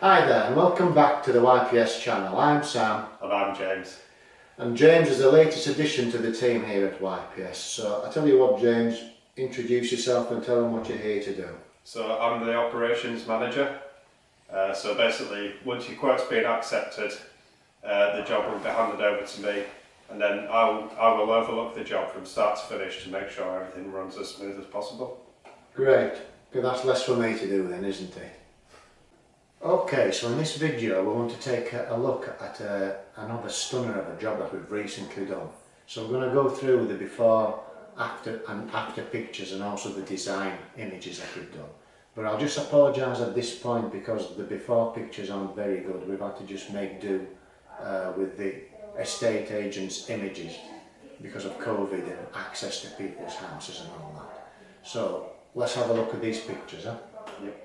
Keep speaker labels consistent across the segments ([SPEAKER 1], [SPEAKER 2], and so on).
[SPEAKER 1] Hi there and welcome back to the YPS channel. I'm Sam.
[SPEAKER 2] And I'm James.
[SPEAKER 1] And James is the latest addition to the team here at YPS. So I tell you what, James, introduce yourself and tell them what you're here to do.
[SPEAKER 2] So I'm the operations manager. So basically, once your quote's been accepted, the job will be handed over to me, and then I will overlook the job from start to finish to make sure everything runs as smooth as possible.
[SPEAKER 1] Great, because that's less for me to do then, isn't it? Okay, so in this video we want to take a look at another stunner of a job that we've recently done. So we're going to go through the before, after pictures and also the design images that we've done. But I'll just apologise at this point because the before pictures aren't very good. We've had to just make do with the estate agent's images because of COVID and access to people's houses and all that. So let's have a look at these pictures, huh?
[SPEAKER 2] Yep.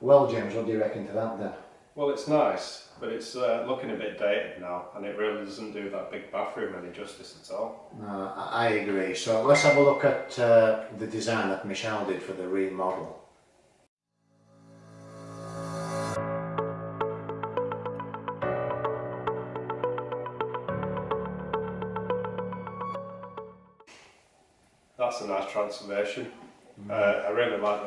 [SPEAKER 1] Well, James, what do you reckon to that then?
[SPEAKER 2] Well, it's nice, but it's looking a bit dated now, and it really doesn't do that big bathroom any justice at all.
[SPEAKER 1] No, I agree. So let's have a look at the design that Michelle did for the remodel.
[SPEAKER 2] That's a nice transformation. I really like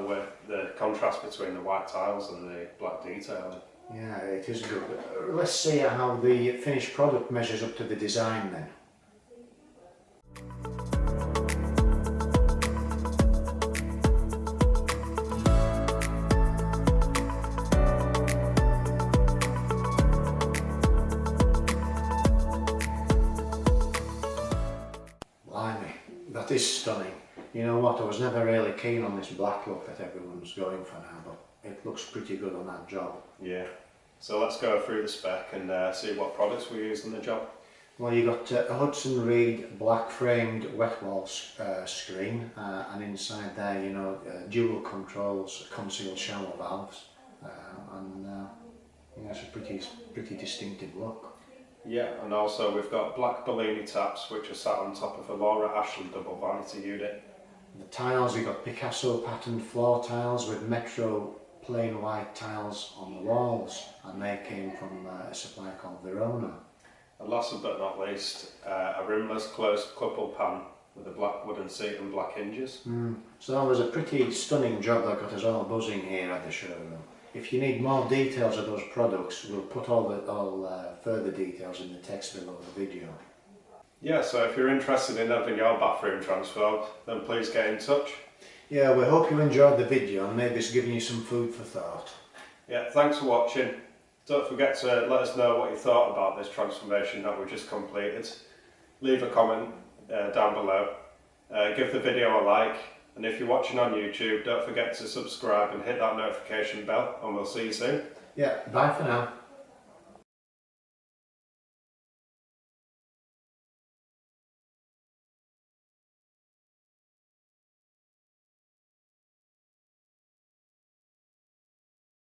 [SPEAKER 2] the contrast between the white tiles and the black detailing.
[SPEAKER 1] Yeah, it is good. Let's see how the finished product measures up to the design then. Blimey, that is stunning. You know what, I was never really keen on this black look that everyone's going for now, but it looks pretty good on that job.
[SPEAKER 2] Yeah. So let's go through the spec and see what products we use in the job.
[SPEAKER 1] Well, you got a Hudson Reed black framed wet wall screen, and inside there, you know, dual controls, concealed shower valves, and yeah, it's a pretty distinctive look.
[SPEAKER 2] Yeah, and also we've got black Belini taps which are sat on top of a Laura Ashley double vanity unit.
[SPEAKER 1] The tiles, you've got Picasso patterned floor tiles with Metro plain white tiles on the walls, and they came from a supplier called Verona.
[SPEAKER 2] And last but not least, a rimless closed couple pan with a black wooden seat and black hinges.
[SPEAKER 1] So that was a pretty stunning job that got us all buzzing here at the showroom. If you need more details of those products, we'll put all further details in the text below the video.
[SPEAKER 2] Yeah, so if you're interested in having your bathroom transformed, then please get in touch.
[SPEAKER 1] Yeah, we hope you enjoyed the video and maybe it's given you some food for thought.
[SPEAKER 2] Yeah, thanks for watching. Don't forget to let us know what you thought about this transformation that we just completed. Leave a comment down below. Give the video a like, and if you're watching on YouTube, don't forget to subscribe and hit that notification bell, and we'll see you soon.
[SPEAKER 1] Yeah, bye for now.